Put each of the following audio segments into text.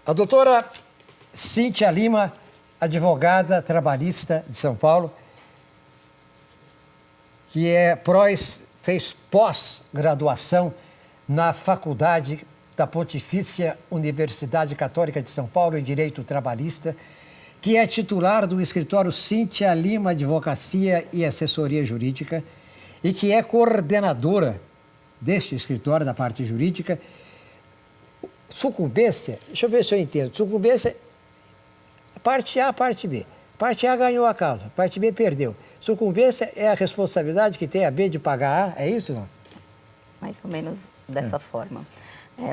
A doutora Cíntia Lima, advogada trabalhista de São Paulo, que fez pós-graduação na Faculdade da Pontifícia Universidade Católica de São Paulo em Direito Trabalhista, que é titular do escritório Cíntia Lima Advocacia e Assessoria Jurídica e que é coordenadora deste escritório da parte jurídica. Sucumbência, deixa eu ver se eu entendo. Sucumbência, parte A, parte B. Parte A ganhou a causa, parte B perdeu. Sucumbência é a responsabilidade que tem a B de pagar A, é isso não? Mais ou menos dessa forma.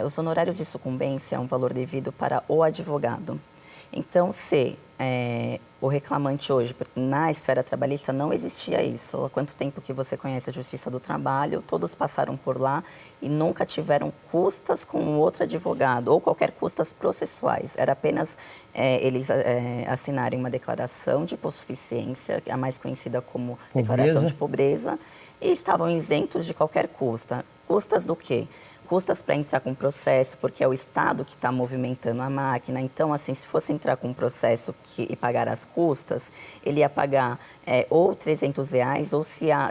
Os honorários de sucumbência é um valor devido para o advogado. Então, se o reclamante hoje, na esfera trabalhista, não existia isso. Há quanto tempo que você conhece a Justiça do Trabalho, todos passaram por lá e nunca tiveram custas com um outro advogado, ou qualquer custas processuais. Era apenas eles assinarem uma declaração de hipossuficiência, a mais conhecida como declaração de pobreza, e estavam isentos de qualquer custa. Custas do quê? Custas para entrar com processo, porque é o Estado que está movimentando a máquina. Então, assim, se fosse entrar com um processo e pagar as custas, ele ia pagar ou R$300, ou se a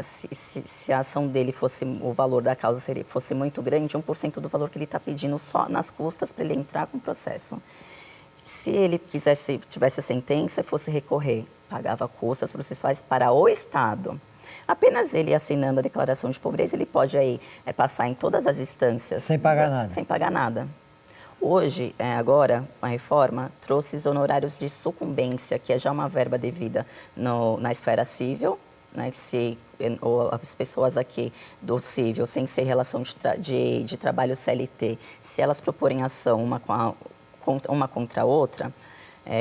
ação dele fosse, o valor da causa fosse muito grande, 1% do valor que ele está pedindo só nas custas para ele entrar com o processo. Se ele tivesse a sentença e fosse recorrer, pagava custas processuais para o Estado. Apenas ele assinando a declaração de pobreza, ele pode aí passar em todas as instâncias. Sem pagar nada. Sem pagar nada. Hoje, agora, a reforma trouxe os honorários de sucumbência, que é já uma verba devida na esfera civil, né, as pessoas aqui do civil, sem ser relação de trabalho CLT, se elas proporem ação uma contra a outra,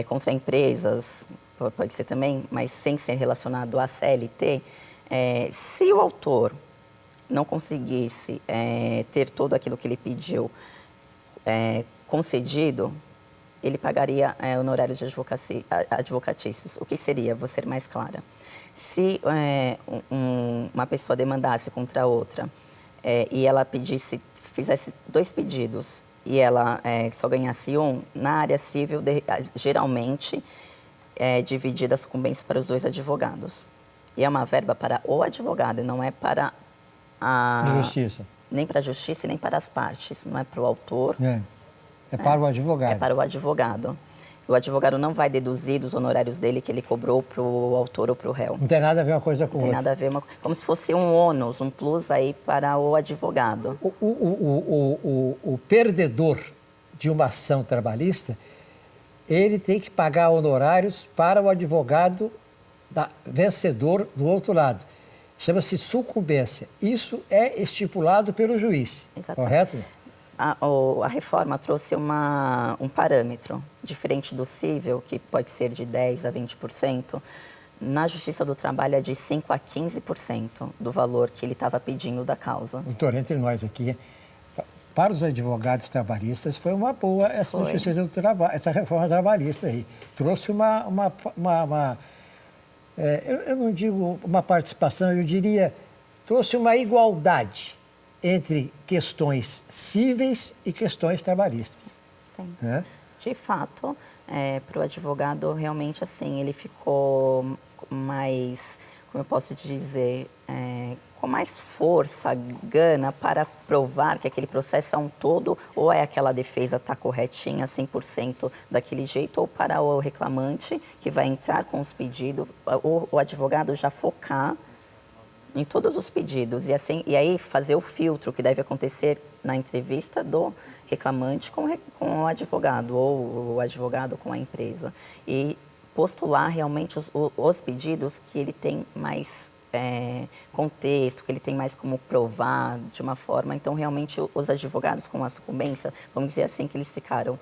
contra empresas, pode ser também, mas sem ser relacionado à CLT, se o autor não conseguisse ter tudo aquilo que ele pediu concedido, ele pagaria honorários de advocatícios. O que seria? Vou ser mais clara. Se uma pessoa demandasse contra a outra e ela fizesse 2 pedidos e ela só ganhasse um, na área civil, geralmente é dividida a sucumbência para os 2 advogados. E é uma verba para o advogado, não é para a justiça. Nem para a justiça e nem para as partes. Não é para o autor. É para o advogado. É para o advogado. O advogado não vai deduzir dos honorários dele que ele cobrou para o autor ou para o réu. Não tem nada a ver uma coisa com outra. Não tem nada a ver, como se fosse um ônus, um plus aí para o advogado. O perdedor de uma ação trabalhista, ele tem que pagar honorários para o advogado vencedor do outro lado. Chama-se sucumbência. Isso é estipulado pelo juiz, exatamente. Correto? A reforma trouxe um parâmetro diferente do cível, que pode ser de 10% a 20%. Na Justiça do Trabalho é de 5% a 15% do valor que ele estava pedindo da causa. Doutor, entre nós aqui, para os advogados trabalhistas, foi uma boa essa Justiça do Trabalho, essa reforma trabalhista aí. Trouxe eu não digo uma participação, eu diria, trouxe uma igualdade entre questões cíveis e questões trabalhistas. Sim. De fato, para o advogado, realmente, assim, ele ficou mais, como eu posso dizer, com mais força, gana para provar que aquele processo é um todo, ou aquela defesa está corretinha, 100% daquele jeito, ou para o reclamante, que vai entrar com os pedidos, o advogado já focar em todos os pedidos, e aí fazer o filtro que deve acontecer na entrevista do reclamante com o advogado, ou o advogado com a empresa, e postular realmente os pedidos que ele tem mais contexto, que ele tem mais como provar de uma forma. Então, realmente, os advogados com a sucumbência, vamos dizer assim, que eles ficaram,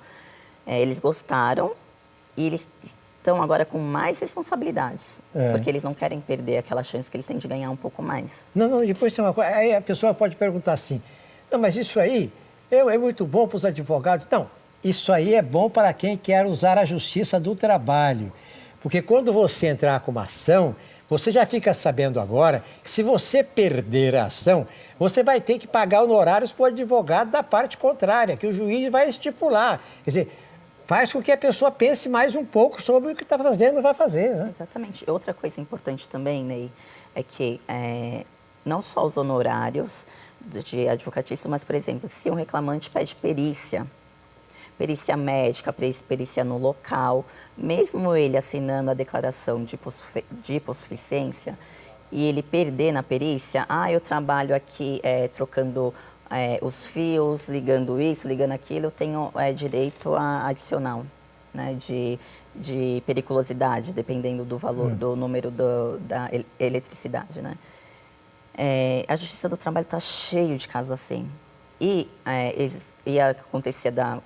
eles gostaram e eles estão agora com mais responsabilidades, porque eles não querem perder aquela chance que eles têm de ganhar um pouco mais. Não, depois tem uma coisa, aí a pessoa pode perguntar assim, não, mas isso aí é muito bom para os advogados. Não, isso aí é bom para quem quer usar a Justiça do Trabalho, porque quando você entrar com uma ação, você já fica sabendo agora que se você perder a ação, você vai ter que pagar honorários para o advogado da parte contrária, que o juiz vai estipular. Quer dizer, faz com que a pessoa pense mais um pouco sobre o que está fazendo e vai fazer, né? Exatamente. Outra coisa importante também, Ney, é que não só os honorários de advocatício, mas, por exemplo, se um reclamante pede perícia médica, perícia no local, mesmo ele assinando a declaração de hipossuficiência e ele perder na perícia, eu trabalho aqui trocando os fios, ligando isso, ligando aquilo, eu tenho direito a adicional, né, de periculosidade, dependendo do valor, do número da eletricidade, né? A Justiça do Trabalho está cheio de casos assim. E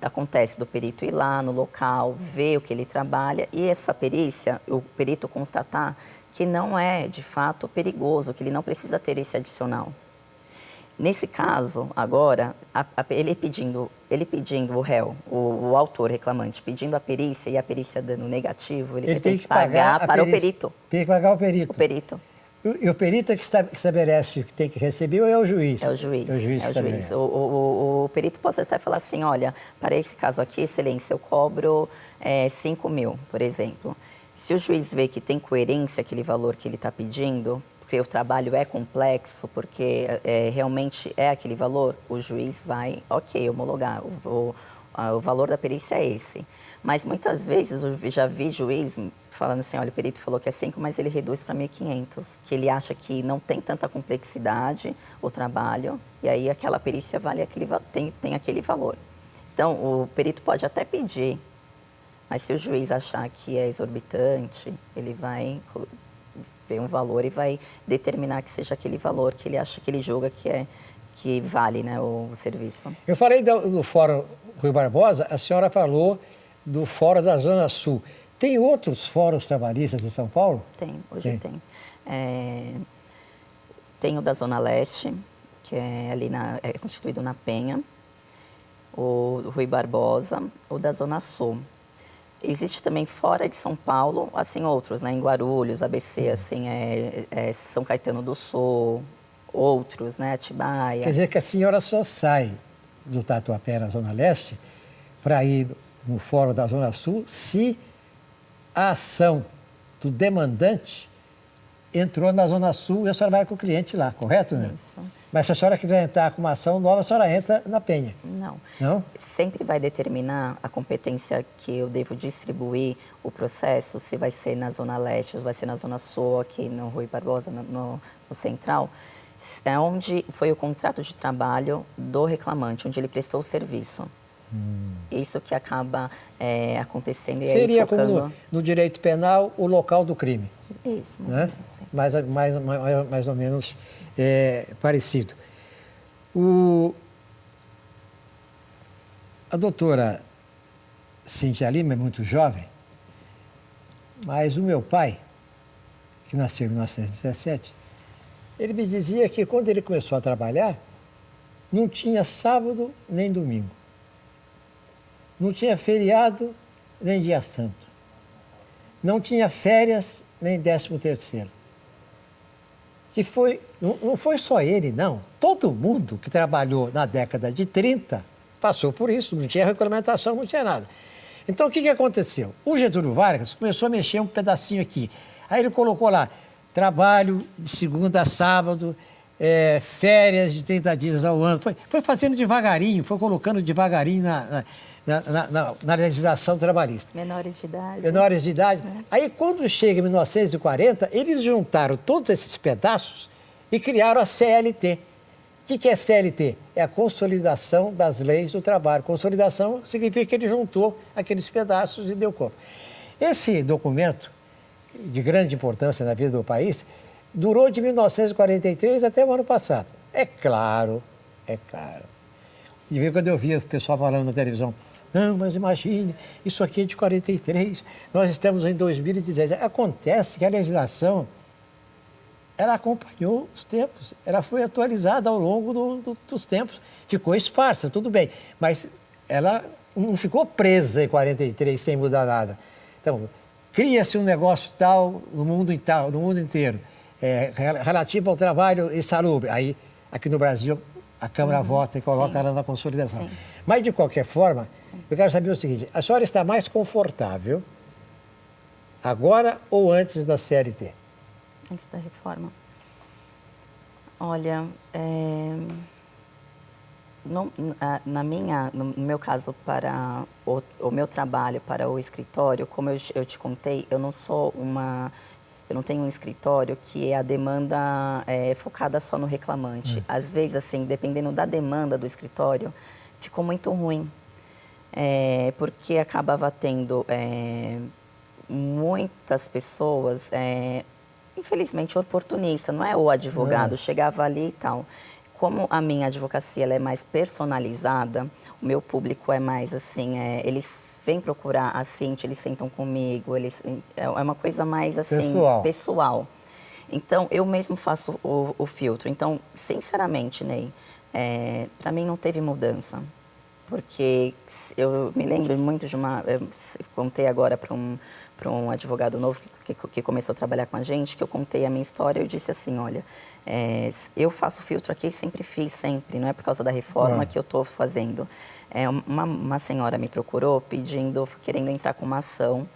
acontece do perito ir lá no local, ver o que ele trabalha e essa perícia, o perito constatar que não é, de fato, perigoso, que ele não precisa ter esse adicional. Nesse caso, agora, ele pedindo o réu, o autor reclamante, pedindo a perícia e a perícia dando negativo, ele tem que pagar para o perito. Tem que pagar o perito. O perito. E o perito é que estabelece o que tem que receber ou é o juiz? É o juiz. É o juiz. O perito pode até falar assim, olha, para esse caso aqui, excelência, eu cobro 5 mil, por exemplo. Se o juiz vê que tem coerência aquele valor que ele está pedindo, porque o trabalho é complexo, porque realmente é aquele valor, o juiz vai, homologar, o valor da perícia é esse. Mas muitas vezes eu já vi juiz falando assim, olha, o perito falou que é 5, mas ele reduz para 1.500, que ele acha que não tem tanta complexidade o trabalho, e aí aquela perícia tem aquele valor. Então, o perito pode até pedir, mas se o juiz achar que é exorbitante, ele vai ver um valor e vai determinar que seja aquele valor que ele acha, que ele julga que vale, né, o serviço. Eu falei do Fórum Rui Barbosa, a senhora falou do Fórum da Zona Sul. Tem outros fóruns trabalhistas em São Paulo? Tem, hoje tem. Tem o da Zona Leste, que é ali é constituído na Penha, o Rui Barbosa, o da Zona Sul. Existe também fora de São Paulo, assim, outros, né, em Guarulhos, ABC, assim, São Caetano do Sul, outros, né, Atibaia. Quer dizer que a senhora só sai do Tatuapé, na Zona Leste, para ir no Fórum da Zona Sul, se a ação do demandante entrou na Zona Sul e a senhora vai com o cliente lá, correto, né? Isso. Mas se a senhora quiser entrar com uma ação nova, a senhora entra na Penha. Não. Não? Sempre vai determinar a competência que eu devo distribuir o processo, se vai ser na Zona Leste, ou vai ser na Zona Sul, aqui no Rui Barbosa, no Central, é onde foi o contrato de trabalho do reclamante, onde ele prestou o serviço. Isso que acaba acontecendo. E seria aí, focando... como no direito penal o local do crime. Isso, né? Mais ou menos parecido. A doutora Cintia Lima é muito jovem, mas o meu pai, que nasceu em 1917, ele me dizia que quando ele começou a trabalhar, não tinha sábado nem domingo. Não tinha feriado nem dia santo. Não tinha férias nem 13º. Que não foi só ele, não. Todo mundo que trabalhou na década de 30 passou por isso, não tinha regulamentação, não tinha nada. Então, o que aconteceu? O Getúlio Vargas começou a mexer um pedacinho aqui. Aí ele colocou lá, trabalho de segunda a sábado, férias de 30 dias ao ano. Foi fazendo devagarinho, foi colocando devagarinho na legislação trabalhista. Menores de idade. Menores de idade. Aí, quando chega em 1940, eles juntaram todos esses pedaços e criaram a CLT. O que é CLT? É a Consolidação das Leis do Trabalho. Consolidação significa que ele juntou aqueles pedaços e deu conta. Esse documento, de grande importância na vida do país, durou de 1943 até o ano passado. É claro. De vez em quando eu via o pessoal falando na televisão, não, mas imagine, isso aqui é de 43, nós estamos em 2017. Acontece que a legislação, ela acompanhou os tempos, ela foi atualizada ao longo dos tempos, ficou esparsa, tudo bem, mas ela não ficou presa em 43 sem mudar nada. Então, cria-se um negócio tal no mundo inteiro, relativo ao trabalho insalubre. Aí, aqui no Brasil, a Câmara vota e coloca sim. ela na consolidação. Sim. Mas, de qualquer forma, eu quero saber o seguinte, a senhora está mais confortável agora ou antes da CLT? Antes da reforma. Olha, no meu caso, para o meu trabalho, para o escritório, como eu te contei, eu não tenho um escritório que a demanda é focada só no reclamante. Às vezes, assim, dependendo da demanda do escritório, ficou muito ruim. Porque acabava tendo muitas pessoas, infelizmente, oportunista, não é o advogado, chegava ali e tal. Como a minha advocacia ela é mais personalizada, o meu público é mais assim, eles vêm procurar a Cintia, eles sentam comigo, é uma coisa mais assim, pessoal. Então, eu mesmo faço o filtro. Então, sinceramente, Ney, para mim não teve mudança. Porque eu me lembro muito de eu contei agora para um advogado novo que começou a trabalhar com a gente, que eu contei a minha história, eu disse assim, olha, eu faço filtro aqui, sempre fiz, sempre, não é por causa da reforma que eu estou fazendo. Uma senhora me procurou querendo entrar com uma ação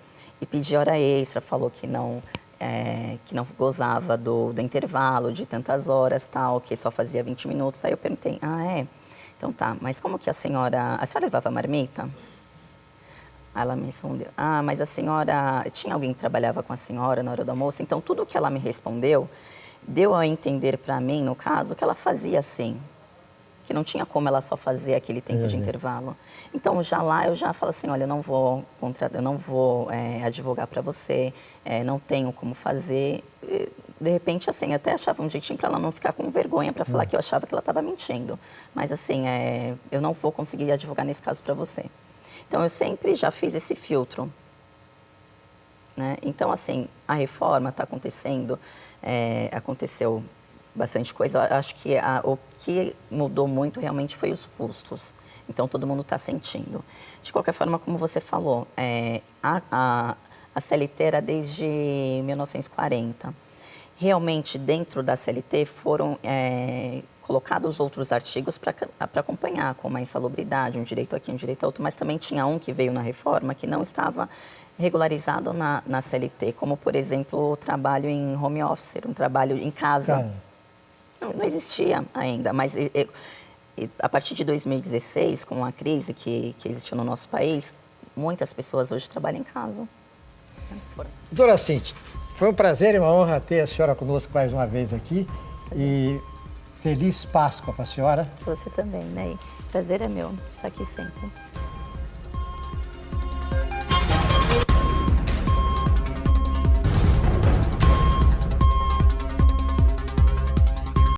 e pedir hora extra, falou que não gozava do intervalo de tantas horas, tal, que só fazia 20 minutos. Aí eu perguntei, então tá, mas como que a senhora levava marmita? Aí ela me respondeu, mas a senhora, tinha alguém que trabalhava com a senhora na hora do almoço? Então tudo que ela me respondeu, deu a entender para mim, no caso, que ela fazia assim, que não tinha como ela só fazer aquele tempo de intervalo. Então eu já falo assim, olha, eu não vou advogar para você, não tenho como fazer. De repente, assim, até achava um jeitinho para ela não ficar com vergonha para falar que eu achava que ela estava mentindo. Mas, assim, eu não vou conseguir advogar nesse caso para você. Então, eu sempre já fiz esse filtro. Né? Então, assim, a reforma está acontecendo, aconteceu bastante coisa. Acho que o que mudou muito realmente foi os custos. Então, todo mundo está sentindo. De qualquer forma, como você falou, a CLT era desde 1940. Realmente, dentro da CLT, foram colocados outros artigos para acompanhar, como a insalubridade, um direito aqui, um direito outro, mas também tinha um que veio na reforma que não estava regularizado na CLT, como, por exemplo, o trabalho em home office, um trabalho em casa. Não existia ainda, mas a partir de 2016, com a crise que existiu no nosso país, muitas pessoas hoje trabalham em casa. Doutora Cintia, foi um prazer e uma honra ter a senhora conosco mais uma vez aqui. E feliz Páscoa para a senhora. Você também, né? Prazer é meu estar aqui sempre.